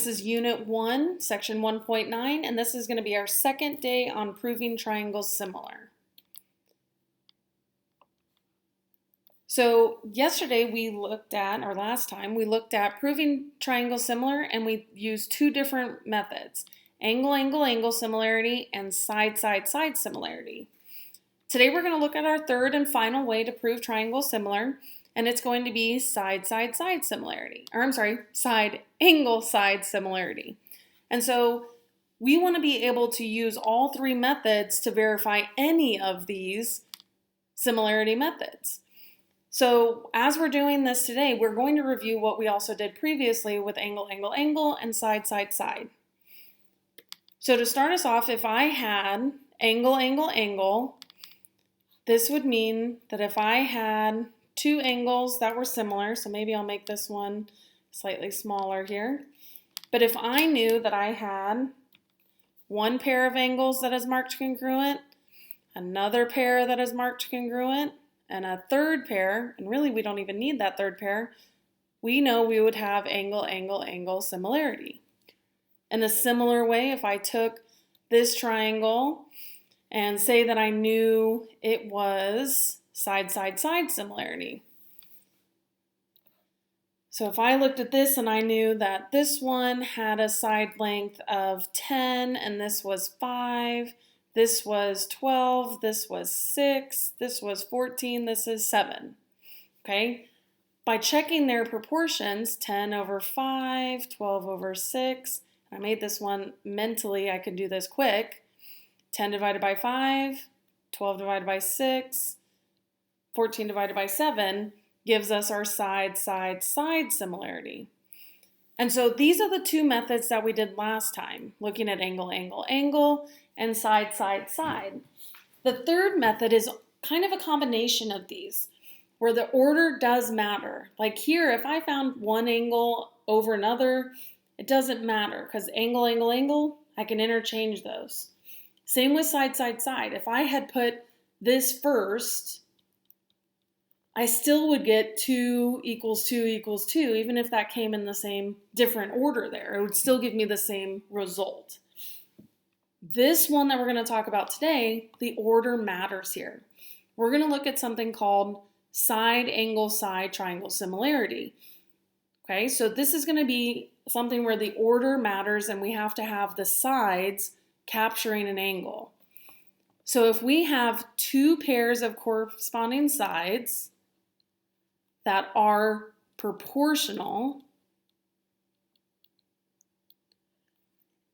This is Unit 1, Section 1.9, and this is going to be our second day on proving triangles similar. So yesterday last time we looked at proving triangles similar, and we used two different methods: angle, angle, angle similarity and side, side, side similarity. Today we're going to look at our third and final way to prove triangles similar, and it's going to be side, side, side similarity. Side, angle, side similarity. And so we want to be able to use all three methods to verify any of these similarity methods. So as we're doing this today, we're going to review what we also did previously with angle, angle, angle, and side, side, side. So to start us off, if I had angle, angle, angle, this would mean that if I had two angles that were similar, so maybe I'll make this one slightly smaller here, but if I knew that I had one pair of angles that is marked congruent, another pair that is marked congruent, and a third pair, and really we don't even need that third pair, we know we would have angle, angle, angle similarity. In a similar way, if I took this triangle and say that I knew it was side, side, side similarity. So if I looked at this and I knew that this one had a side length of 10 and this was 5, this was 12, this was 6, this was 14, this is 7. Okay? By checking their proportions, 10 over 5, 12 over 6, I made this one mentally, I could do this quick. 10 divided by 5, 12 divided by 6, 14 divided by 7 gives us our side, side, side similarity. And so these are the two methods that we did last time, looking at angle, angle, angle, and side, side, side. The third method is kind of a combination of these, where the order does matter. Like here, if I found one angle over another, it doesn't matter, because angle, angle, angle, I can interchange those. Same with side, side, side. If I had put this first, I still would get 2 equals 2 equals 2, even if that came in the same different order there. It would still give me the same result. This one that we're going to talk about today, the order matters here. We're going to look at something called side, angle, side triangle similarity. Okay, so this is going to be something where the order matters and we have to have the sides capturing an angle. So if we have two pairs of corresponding sides that are proportional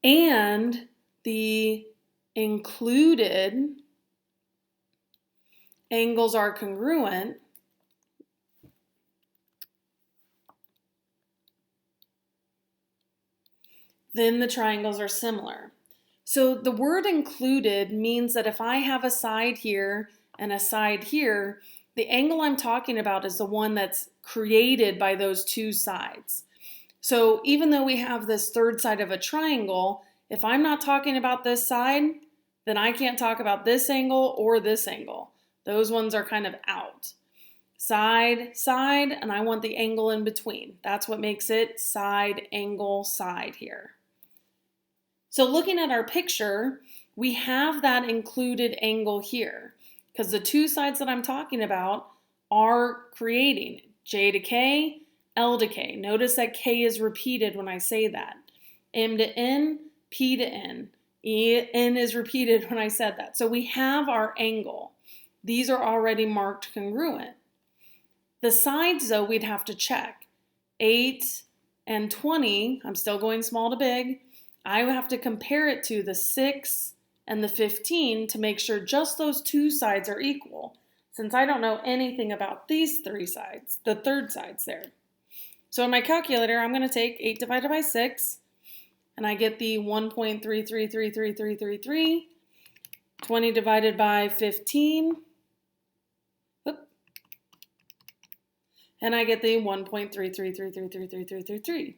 and the included angles are congruent, then the triangles are similar. So the word included means that if I have a side here and a side here, the angle I'm talking about is the one that's created by those two sides. So even though we have this third side of a triangle, if I'm not talking about this side, then I can't talk about this angle or this angle. Those ones are kind of out. Side, side, and I want the angle in between. That's what makes it side, angle, side here. So looking at our picture, we have that included angle here because the two sides that I'm talking about are creating J to K, L to K. Notice that K is repeated when I say that. M to N, P to N. N is repeated when I said that. So we have our angle. These are already marked congruent. The sides, though, we'd have to check. 8 and 20, I'm still going small to big. I have to compare it to the 6 and the 15 to make sure just those two sides are equal, since I don't know anything about these three sides, the third sides there. So in my calculator, I'm going to take 8 divided by 6, and I get the 1.33333333. 20 divided by 15, and I get the 1.33333333.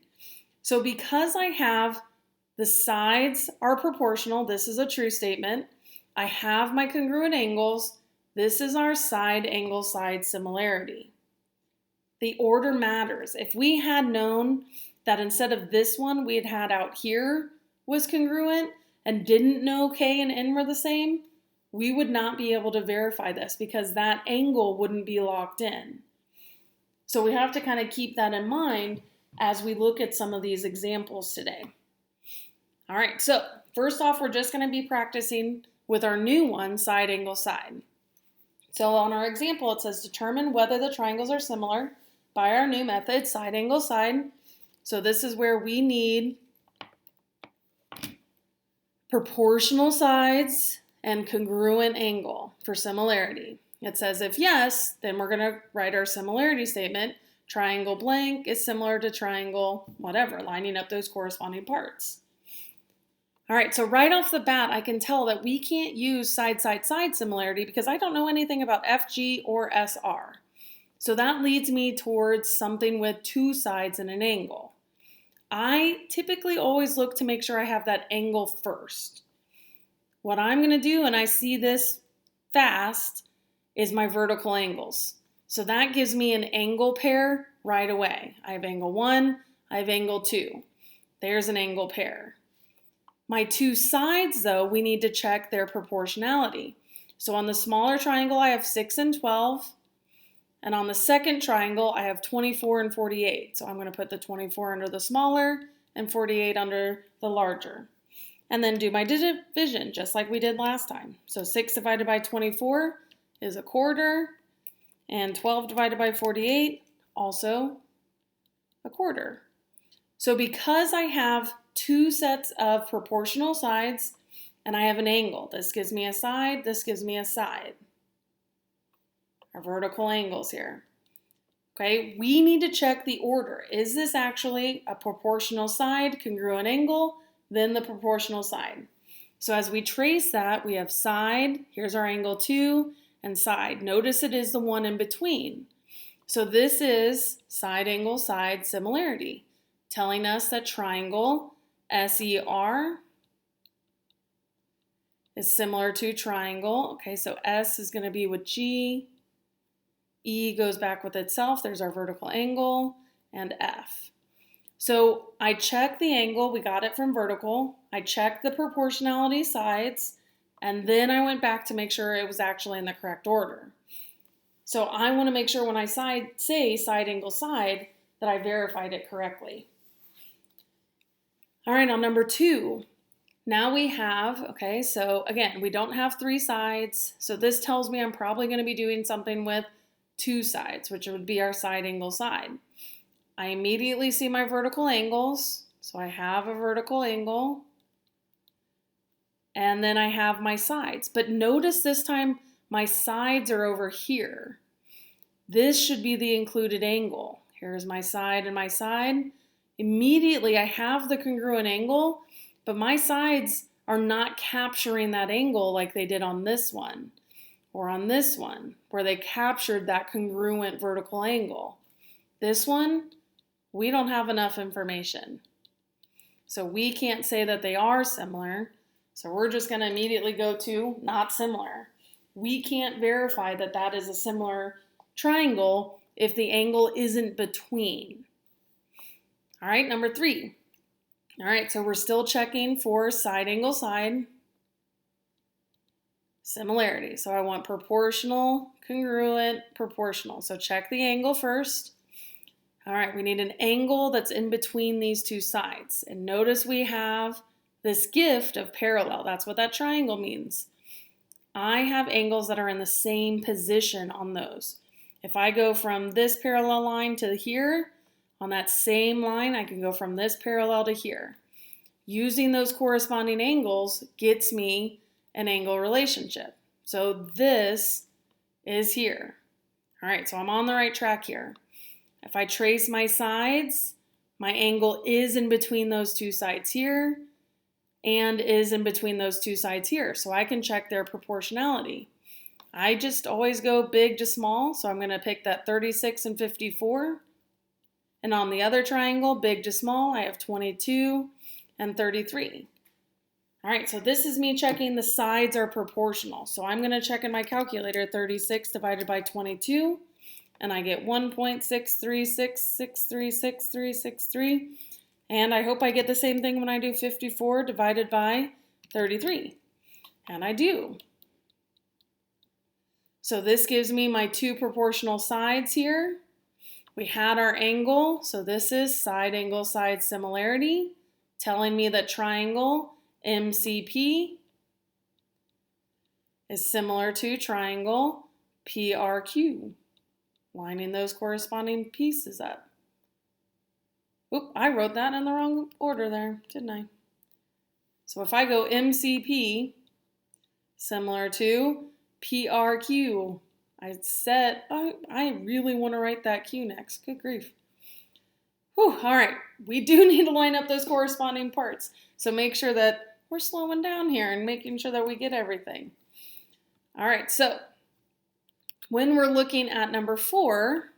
So because I have the sides are proportional, this is a true statement. I have my congruent angles. This is our side, angle, side similarity. The order matters. If we had known that instead of this one we had out here was congruent and didn't know K and N were the same, we would not be able to verify this because that angle wouldn't be locked in. So we have to kind of keep that in mind as we look at some of these examples today. All right, so first off, we're just going to be practicing with our new one, side angle side. So on our example, it says determine whether the triangles are similar by our new method, side angle side. So this is where we need proportional sides and congruent angle for similarity. It says if yes, then we're going to write our similarity statement. Triangle blank is similar to triangle whatever, lining up those corresponding parts. All right, so right off the bat, I can tell that we can't use side-side-side similarity because I don't know anything about FG or SR. So that leads me towards something with two sides and an angle. I typically always look to make sure I have that angle first. What I'm going to do, and I see this fast, is my vertical angles. So that gives me an angle pair right away. I have angle 1, I have angle 2. There's an angle pair. My two sides, though, we need to check their proportionality. So on the smaller triangle, I have 6 and 12. And on the second triangle, I have 24 and 48. So I'm going to put the 24 under the smaller and 48 under the larger. And then do my division, just like we did last time. So 6 divided by 24 is a quarter. And 12 divided by 48, also a quarter. So because I have two sets of proportional sides and I have an angle, this gives me a side, this gives me a side. Our vertical angles here. Okay, we need to check the order. Is this actually a proportional side, congruent angle, then the proportional side? So as we trace that, we have side, here's our angle 2, and side. Notice it is the one in between. So this is side angle side similarity, telling us that triangle SER is similar to triangle. Okay, so S is going to be with G. E goes back with itself. There's our vertical angle. And F. So I checked the angle. We got it from vertical. I checked the proportionality sides. And then I went back to make sure it was actually in the correct order. So I want to make sure when I say side angle side that I verified it correctly. All right, on number 2, now we have, okay, so again, we don't have 3 sides. So this tells me I'm probably going to be doing something with 2 sides, which would be our side angle side. I immediately see my vertical angles. So I have a vertical angle. And then I have my sides. But notice this time my sides are over here. This should be the included angle. Here's my side and my side. Immediately I have the congruent angle, but my sides are not capturing that angle like they did on this one or on this one, where they captured that congruent vertical angle. This one, we don't have enough information. So we can't say that they are similar. So we're just going to immediately go to not similar. We can't verify that that is a similar triangle if the angle isn't between. All right, number 3. All right, so we're still checking for side angle side similarity. So I want proportional, congruent, proportional. So check the angle first. All right, we need an angle that's in between these two sides. And notice we have this gift of parallel. That's what that triangle means. I have angles that are in the same position on those. If I go from this parallel line to here, on that same line, I can go from this parallel to here. Using those corresponding angles gets me an angle relationship. So this is here. All right, so I'm on the right track here. If I trace my sides, my angle is in between those two sides here and is in between those two sides here. So I can check their proportionality. I just always go big to small, so I'm going to pick that 36 and 54. And on the other triangle, big to small, I have 22 and 33. All right, so this is me checking the sides are proportional. So I'm going to check in my calculator 36 divided by 22, and I get 1.63663663. And I hope I get the same thing when I do 54 divided by 33. And I do. So this gives me my two proportional sides here. We had our angle, so this is side angle side similarity, telling me that triangle MCP is similar to triangle PRQ, lining those corresponding pieces up. Oop, I wrote that in the wrong order there, didn't I? So if I go MCP, similar to PRQ, I really want to write that Q next. Good grief. Whew, all right, we do need to line up those corresponding parts. So make sure that we're slowing down here and making sure that we get everything. All right, so when we're looking at number 4,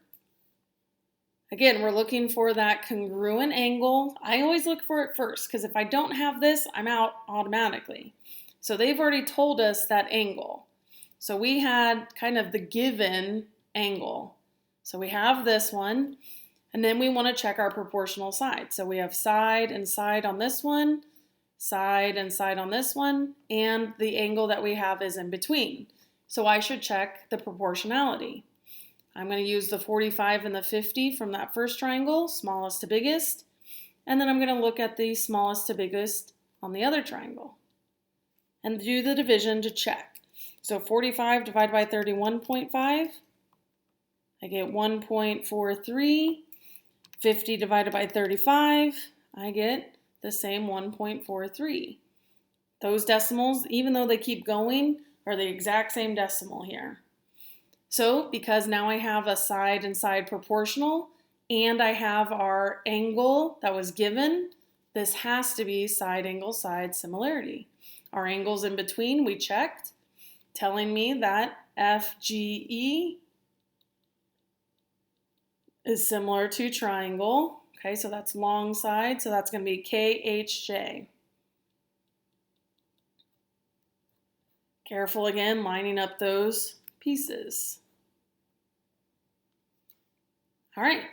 again, we're looking for that congruent angle. I always look for it first because if I don't have this, I'm out automatically. So they've already told us that angle. So we had kind of the given angle. So we have this one, and then we want to check our proportional side. So we have side and side on this one, side and side on this one, and the angle that we have is in between. So I should check the proportionality. I'm going to use the 45 and the 50 from that first triangle, smallest to biggest, and then I'm going to look at the smallest to biggest on the other triangle and do the division to check. So 45 divided by 31.5, I get 1.43. 50 divided by 35, I get the same 1.43. Those decimals, even though they keep going, are the exact same decimal here. So because now I have a side and side proportional, and I have our angle that was given, this has to be side angle side similarity. Our angles in between we checked, telling me that FGE is similar to triangle. Okay, so that's long side, so that's going to be KHJ. Careful again, lining up those pieces. All right,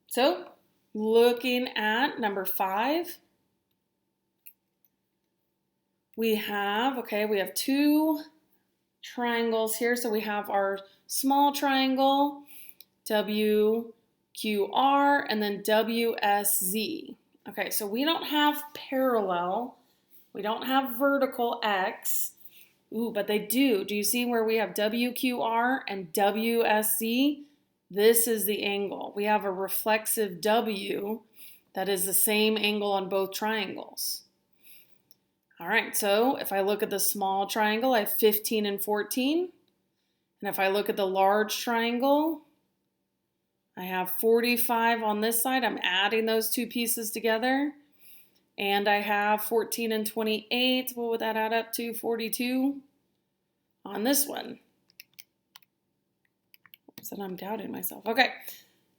so looking at number 5, we have two triangles here. So we have our small triangle, WQR, and then WSZ. Okay, so we don't have parallel, we don't have vertical X. Ooh, but they do. Do you see where we have WQR and WSZ? This is the angle. We have a reflexive W that is the same angle on both triangles. All right, so if I look at the small triangle, I have 15 and 14. And if I look at the large triangle, I have 45 on this side. I'm adding those two pieces together. And I have 14 and 28. What would that add up to? 42 on this one. So I'm doubting myself. Okay,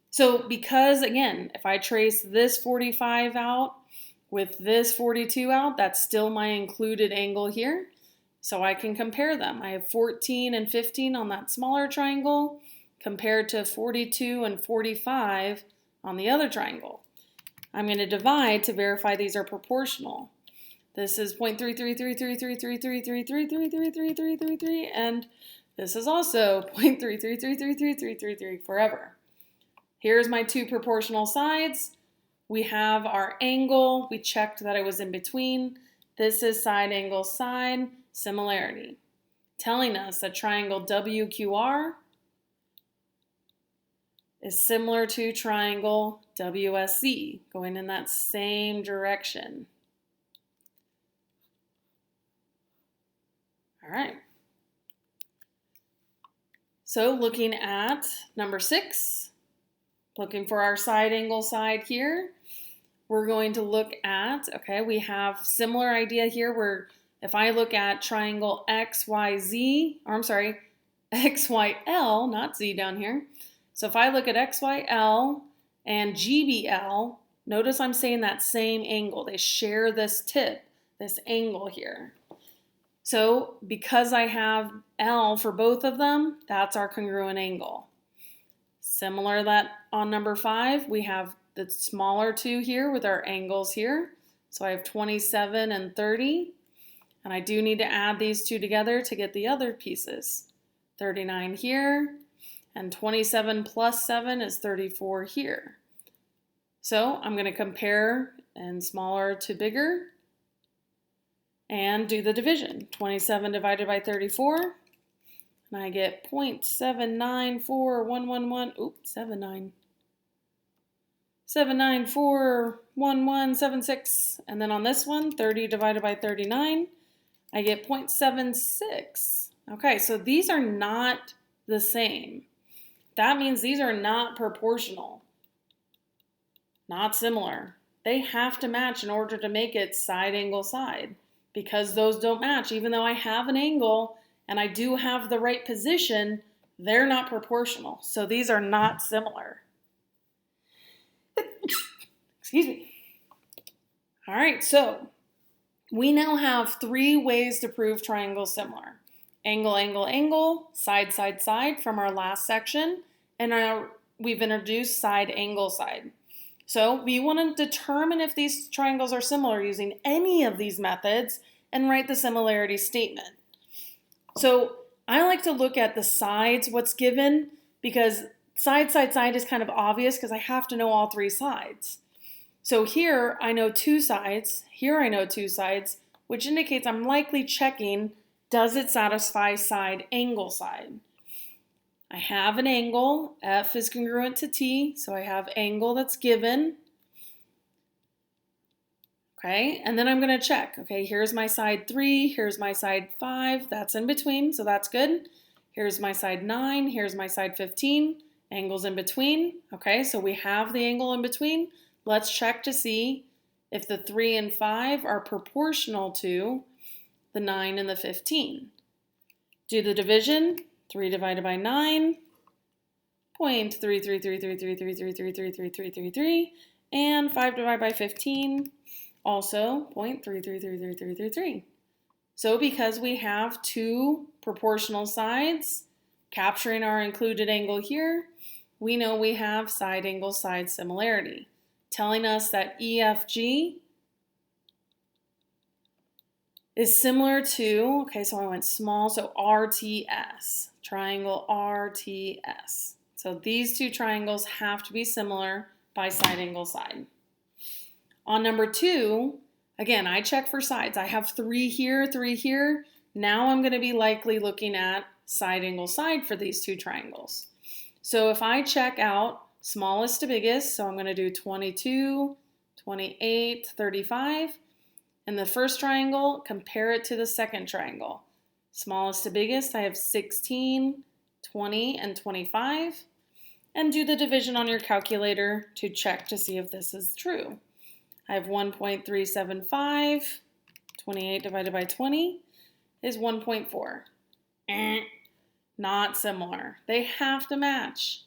so because, again, if I trace this 45 out with this 42 out, that's still my included angle here. So I can compare them. I have 14 and 15 on that smaller triangle compared to 42 and 45 on the other triangle. I'm going to divide to verify these are proportional. This is 0.3333333333333333, and this is also 0.33333333 forever. Here's my two proportional sides. We have our angle. We checked that it was in between. This is side angle side similarity, telling us that triangle WQR is similar to triangle WSC, going in that same direction. All right. So looking at number 6, looking for our side angle side here, we're going to look at, okay, we have similar idea here where if I look at triangle XYZ, or I'm sorry, XYL, not Z down here. So if I look at XYL and GBL, notice I'm saying that same angle. They share this tip, this angle here. So because I have L for both of them, that's our congruent angle. Similar that on number 5, we have the smaller two here with our angles here. So I have 27 and 30. And I do need to add these two together to get the other pieces. 39 here, and 27 plus 7 is 34 here. So I'm going to compare in smaller to bigger and do the division. 27 divided by 34, and I get 0.794111, oops, 7941176, and then on this one, 30 divided by 39, I get 0.76. Okay, so these are not the same. That means these are not proportional, not similar. They have to match in order to make it side angle side, because those don't match. Even though I have an angle and I do have the right position, they're not proportional. So these are not similar. Excuse me. All right, so we now have three ways to prove triangles similar. Angle, angle, angle, side, side, side from our last section, and we've introduced side, angle, side. So we want to determine if these triangles are similar using any of these methods and write the similarity statement. So I like to look at the sides, what's given, because side, side, side is kind of obvious because I have to know all three sides. So here I know two sides, here I know two sides, which indicates I'm likely checking, does it satisfy side, angle, side? I have an angle, F is congruent to T, so I have angle that's given. Okay, and then I'm going to check. Okay, here's my side 3, here's my side 5, that's in between, so that's good. Here's my side 9, here's my side 15, angles in between. Okay, so we have the angle in between. Let's check to see if the 3 and 5 are proportional to the 9 and the 15. Do the division. 3 divided by 9, 0.3333333333333, and 5 divided by 15, also 0.3333333. So because we have two proportional sides, capturing our included angle here, we know we have side angle side similarity, telling us that EFG is similar to, okay, so I went small, so RTS, triangle RTS. So these two triangles have to be similar by side angle side. On number 2, again, I check for sides. I have 3 here, 3 here. Now I'm going to be likely looking at side angle side for these two triangles. So if I check out smallest to biggest, so I'm going to do 22, 28, 35. In the first triangle, compare it to the second triangle. Smallest to biggest, I have 16, 20, and 25. And do the division on your calculator to check to see if this is true. I have 1.375. 28 divided by 20 is 1.4. Not similar. They have to match.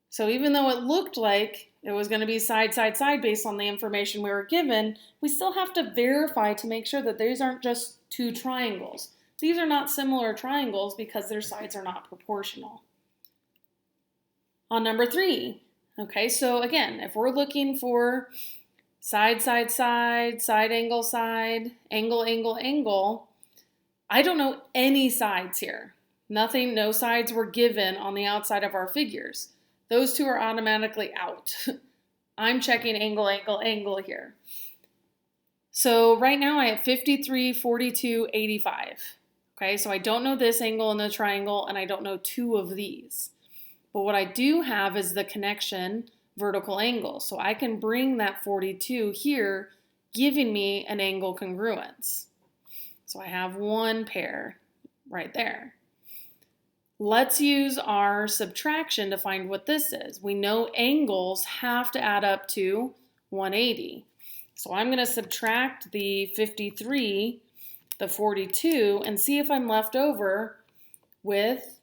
So even though it looked like it was going to be side, side, side based on the information we were given, we still have to verify to make sure that these aren't just two triangles. These are not similar triangles because their sides are not proportional. On number 3, okay, so again, if we're looking for side, side, side, side, angle, angle, angle, I don't know any sides here. Nothing, no sides were given on the outside of our figures. Those two are automatically out. I'm checking angle, angle, angle here. So right now I have 53, 42, 85. Okay, so I don't know this angle in the triangle and I don't know two of these. But what I do have is the connection vertical angle. So I can bring that 42 here, giving me an angle congruence. So I have one pair right there. Let's use our subtraction to find what this is. We know angles have to add up to 180. So I'm going to subtract the 53, the 42, and see if I'm left over with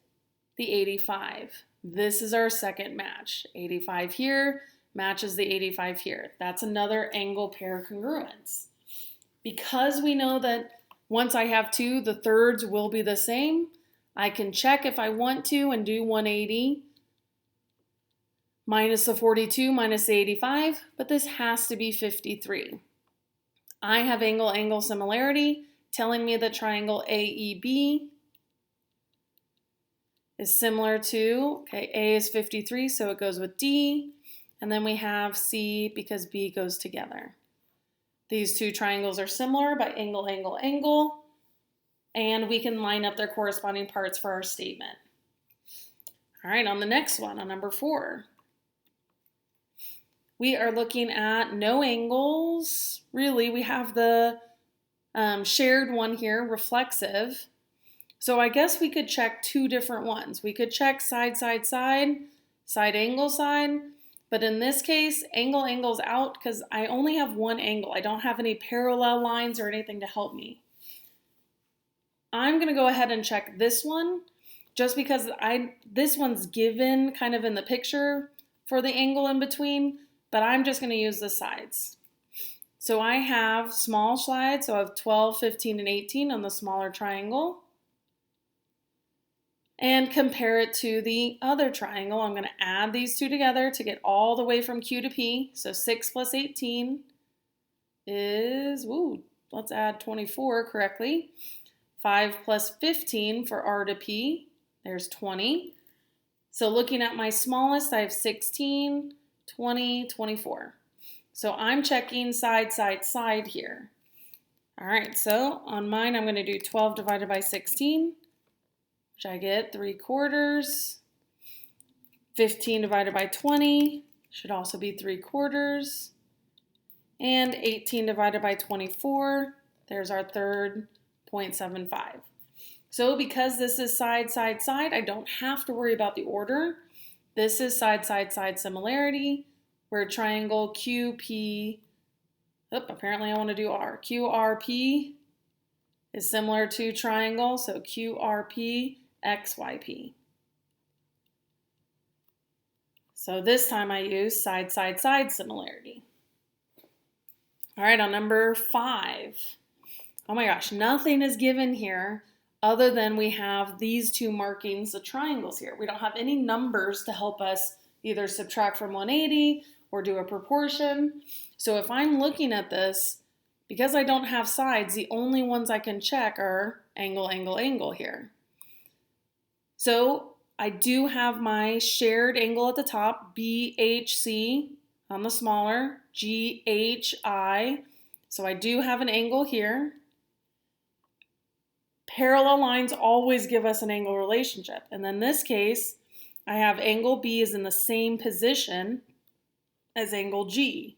the 85. This is our second match. 85 here matches the 85 here. That's another angle pair congruence. Because we know that once I have two, the thirds will be the same, I can check if I want to and do 180 minus the 42 minus the 85, but this has to be 53. I have angle-angle similarity telling me that triangle AEB is similar to, okay, A is 53, so it goes with D, and then we have C because B goes together. These two triangles are similar by angle, angle, angle, and we can line up their corresponding parts for our statement. All right, on the next one, on number 4, we are looking at no angles. Really, we have the shared one here, reflexive. So I guess we could check two different ones. We could check side, side, side, side, angle, side. But in this case, angle, angle's out because I only have one angle. I don't have any parallel lines or anything to help me. I'm going to go ahead and check this one just because this one's given kind of in the picture for the angle in between, but I'm just going to use the sides. So I have small sides, so I have 12, 15, and 18 on the smaller triangle. And compare it to the other triangle. I'm going to add these two together to get all the way from Q to P. So 6 plus 18 is, let's add 24 correctly. 5 plus 15 for R to P, there's 20. So looking at my smallest, I have 16, 20, 24. So I'm checking side, side, side here. All right, so on mine, I'm going to do 12 divided by 16. Which I get 3/4. 15 divided by 20 should also be 3/4. And 18 divided by 24, there's our third 0.75. So because this is side, side, side, I don't have to worry about the order. This is side, side, side similarity, where triangle QP, apparently I want to do R. QRP is similar to triangle, so QRP XYP. So this time I use side, side, side similarity. All right, on number 5. Oh my gosh, nothing is given here other than we have these two markings, the triangles here. We don't have any numbers to help us either subtract from 180 or do a proportion. So if I'm looking at this, because I don't have sides, the only ones I can check are angle, angle, angle here. So I do have my shared angle at the top, BHC on the smaller, GHI. So I do have an angle here. Parallel lines always give us an angle relationship. And in this case, I have angle B is in the same position as angle G.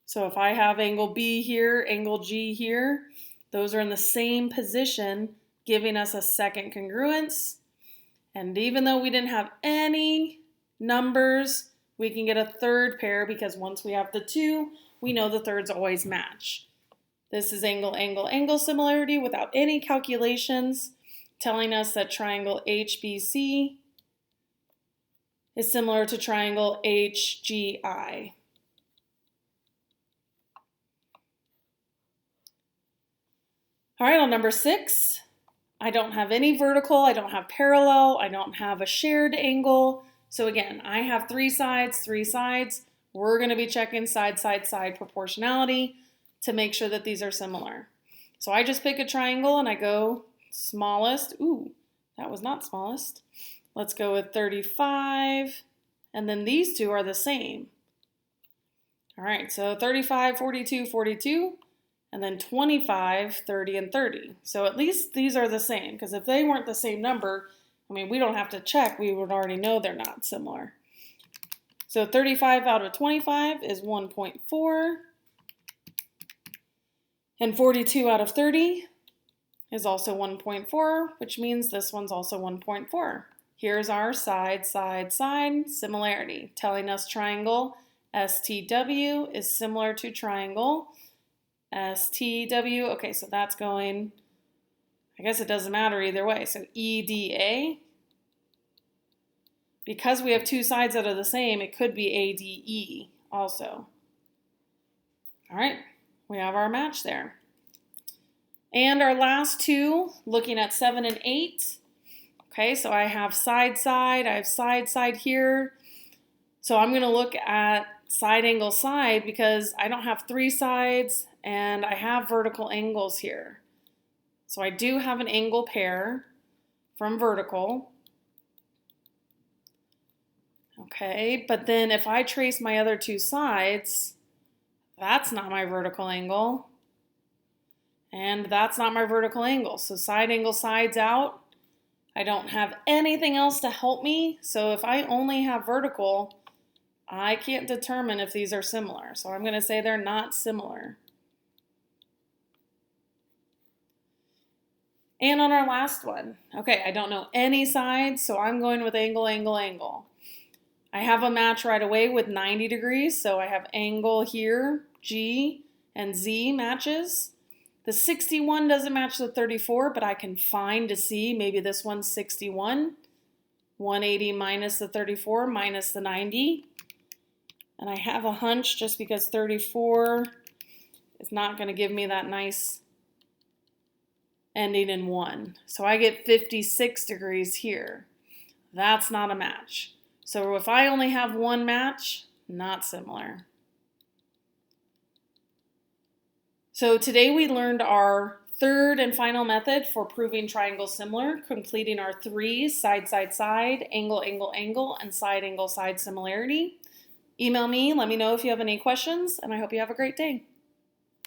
So if I have angle B here, angle G here, those are in the same position, giving us a second congruence. And even though we didn't have any numbers, we can get a third pair because once we have the two, we know the thirds always match. This is angle, angle, angle similarity without any calculations, telling us that triangle HBC is similar to triangle HGI. All right, on number 6, I don't have any vertical, I don't have parallel, I don't have a shared angle. So again, I have 3 sides, 3 sides. We're going to be checking side, side, side proportionality to make sure that these are similar. So I just pick a triangle and I go smallest. Ooh, that was not smallest. Let's go with 35. And then these two are the same. All right, so 35, 42, 42. And then 25, 30, and 30. So at least these are the same, because if they weren't the same number, I mean, we don't have to check. We would already know they're not similar. So 35 out of 25 is 1.4. And 42 out of 30 is also 1.4, which means this one's also 1.4. Here's our side, side, side similarity, telling us triangle STW is similar to triangle STW, okay, so that's going, I guess it doesn't matter either way. So EDA, because we have 2 sides that are the same, it could be ADE also. All right, we have our match there. And our last two, looking at 7 and 8. Okay, so I have side, side, I have side, side here. So I'm going to look at side angle side because I don't have 3 sides and I have vertical angles here. So I do have an angle pair from vertical. Okay, but then if I trace my other 2 sides, that's not my vertical angle. And that's not my vertical angle. So side angle sides out. I don't have anything else to help me. So if I only have vertical, I can't determine if these are similar. So I'm going to say they're not similar. And on our last one, okay, I don't know any sides, so I'm going with angle, angle, angle. I have a match right away with 90 degrees, so I have angle here, G, and Z matches. The 61 doesn't match the 34, but I can find to see maybe this one's 61. 180 minus the 34 minus the 90. And I have a hunch just because 34 is not going to give me that nice ending in 1. So I get 56 degrees here. That's not a match. So if I only have one match, not similar. So today we learned our third and final method for proving triangles similar, completing our 3 side, side, side, angle, angle, angle, and side, angle, side similarity. Email me, let me know if you have any questions, and I hope you have a great day.